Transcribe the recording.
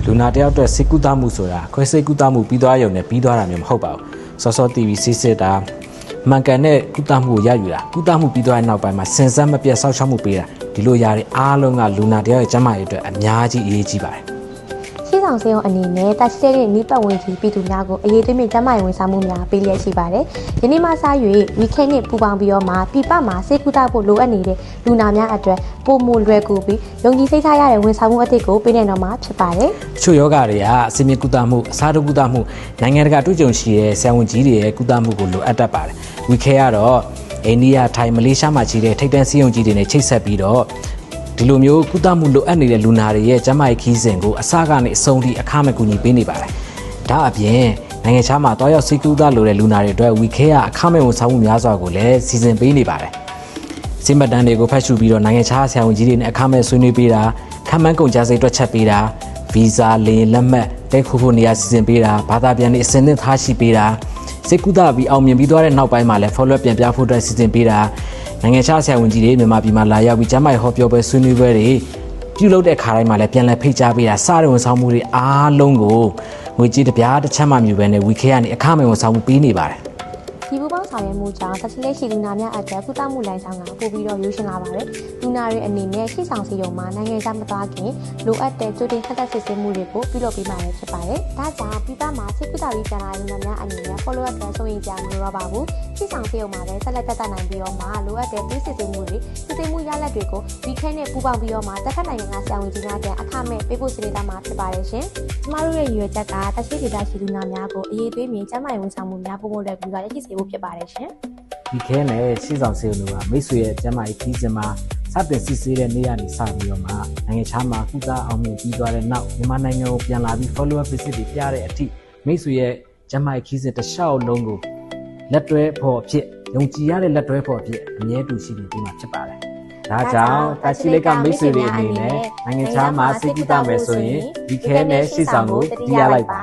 လူနာတယောက်အတွက်စိတ်ကူးသားမှုဆိုတာခွဲစိတ်ကူးသားမှုပြီးသွားရုံနဲ့ပြီးသွားတာမျိုးမဟုတ်ပါဘူးစောစောတီဗီစစ်စစ်တာမှန်ကန်တဲ့ကုသမှုကိုရယူတာကုသမှုပြီးသွားတဲ့နောက်ပိုင်းမှာစင်စက်မပြတ်ဆောက်ရှောက်မှုပေးတာဒီလိုຢာတွေအားလုံးကလူနာတယောက်ရဲ့ကျန်းမာရေးအတွက်အများကြီးအရေးကြီးပါတယ်ရှေ့ဆောင်ဆေးရုံအနေနဲ့တက်ရှိတဲ့မိပတ်ဝင်ကြီးပြည်သူများကိုအရေးသွေးမြင့်ကျန်းမာရေးဝန်ဆောင်မှုများပေးလျက်ရှိပါတယ်။ယနေ့မှစ၍ဝီခဲနှင့်ပူပေါင်းပြီးတော့မှပြပမှာဆေးကုသဖို့လိုအပ်နေတဲ့လူနာများအတွက်ပိုမိုလွယ်ကူပြီးယုံကြည်စိတ်ချရတဲ့ဝန်ဆောင်မှုအသစ်ကိုပေးနေတော့မှာဖြစ်ပါတယ်။ချို့ယောဂတွေကအစီအမံကုသမှုအစားထိုးကုသမှုနိုင်ငံတကာတွေ့ကြုံရှိတဲ့ဆရာဝန်ကြီးတွေရဲ့ကုသမှုကိုလိုအပ်တတ်ပါတယ်။ဝီခဲကတော့အိန္ဒိယထိုင်းမလေးရှားမှာရှိတဲ့ထိပ်တန်းဆေးရုံကြီးတွေနဲ့ချိတ်ဆက်ပြီးတော့ဒီလိုမျိုးကုသမှုလိုအပ်နေတဲ့လူနာတွေရဲ့ကျန်းမာရေးခီးစဉ်ကိုအစကနေအဆုံးထိအခမဲ့ကူညီပေးနေပါတယ်။ဒါအပြင်နိုင်ငံခြားမှာတောက်ရောက်စိတ်ကူးသားလိုတဲ့လူနာတွေအတွက်ဝီခဲကအခမဲ့ဝန်ဆောင်မှုများစွာကိုလည်းစီစဉ်ပေးနေပါတယ်။စိတ်ပတ်တန်းတွေကိုဖတ်ရှုပြီးတော့နိုင်ငံခြားဆရာဝန်ကြီးတွေနဲ့အခမဲ့ဆွေးနွေးပေးတာခံမှန်းကုန်ကြစိတ်တွက်ချက်ပေးတာဗီဇာလေလက်မှတ်တဲခိုဖို့နေရာစီစဉ်ပေးတာဘာသာပြန်တွေအစင်းသင့်ထားရှိပေးတာစိတ်ကူးသားပြီးအောင်မြင်ပြီးသွားတဲ့နောက်ပိုင်းမှာလည်း follow up ပြန်ပြဖို့အတွက်စီစဉ်ပေးတာနိုင်ငံခြားဆရာဝန်ကြီးတွေမြန်မာပြည်မှာလာရောက်ပြီးကျန်းမာရေးဟောပြောပွဲဆွေးနွေးပွဲတွေပြုလုပ်တဲ့ခါတိုင်းမှာလည်းပြန်လည်ဖိတ်ကြားပေးတာစတဲ့ဝန်ဆောင်မှုတွေအားလုံးကိုငွေကြေးတစ်ပြားတစ်ချက်မှမြူပဲနဲ့ဝီခဲကနေအခမဲ့ဝန်ဆောင်မှုပေးနေပါတယ်ဒီပူပေါင်းဆောင်ရွက်မှုကြောင့်တက်ရှိလက်ရှိလူနာများအတွက်ကုသမှုလိုင်းဆောင်ကပို့ပြီးတော့ရိုးရှင်းလာပါတယ်။လူနာတွေအနေနဲ့ရှေ့ဆောင်စီရုံမှာနိုင်ငံခြားမသွားခင်လိုအပ်တဲ့ကြိုတင်ခက်သက်စစ်ဆေးမှုတွေကိုပြုလုပ်ပေးမှာဖြစ်ပါတယ်။ဒါကြောင့်ပြည်ပမှာစိတ်ကူးတာပြီးပြန်လာတဲ့လူနာများအနေနဲ့ follow up ပြန်ဆိုရင်ပြန်မလိုတော့ပါဘူး။ရှေ့ဆောင်စီရုံမှာလည်းဆက်လက်သက်သာနိုင်ပြီးတော့မှလိုအပ်တဲ့သွေးစစ်ဆေးမှုတွေစစ်ဆေးမှုရလဒ်တွေကိုဝီခဲနဲ့ပူးပေါင်းပြီးတော့မှတက်ခတ်နိုင်ငံကဆရာဝန်ကြီးများပြန်အခမဲ့ပေးဖို့စီစဉ်ထားမှာဖြစ်ပါတယ်ရှင်။ကျမတို့ရဲ့ရည်ရွယ်ချက်ကတက်ရှိဒေတာရှိလူနာများကိုအရေးသွေးမြင့်ကျန်းမာရေးဝန်ဆောင်မှုများပို့ဖို့လည်းကူစားရရှိစေဖို့ဖြစ်ပါတယ်ရှင်။ဒီခဲနဲ့ရှေ့ဆောင်ဆေးရုံတွေကမိတ်ဆွေရဲ့ကျန်းမာရေးခီးစဉ်မှာစတင်စစ်ဆေးတဲ့နေ့ကနေစပြီးတော့မှနိုင်ငံခြားမှာကုသအောင်မြင်ပြီးသွားတဲ့နောက်မြန်မာနိုင်ငံကိုပြန်လာပြီး follow up visit တွေပြတဲ့အထိမိတ်ဆွေရဲ့ကျန်းမာရေးခီးစဉ်တစ်လျှောက်လုံးကိုလက်တွဲဖို့အဖြစ်ယုံကြည်ရတဲ့လက်တွဲဖို့အဖြစ်အမြဲတူရှိနေပြီးမှဖြစ်ပါတယ်။ဒါကြောင့်တာချီလိတ်ကမိတ်ဆွေတွေအနေနဲ့နိုင်ငံခြားမှာစိတ်ကူးတမယ်ဆိုရင်ဒီခဲနဲ့ရှေ့ဆောင်ကိုတည်ရလိုက်ပါ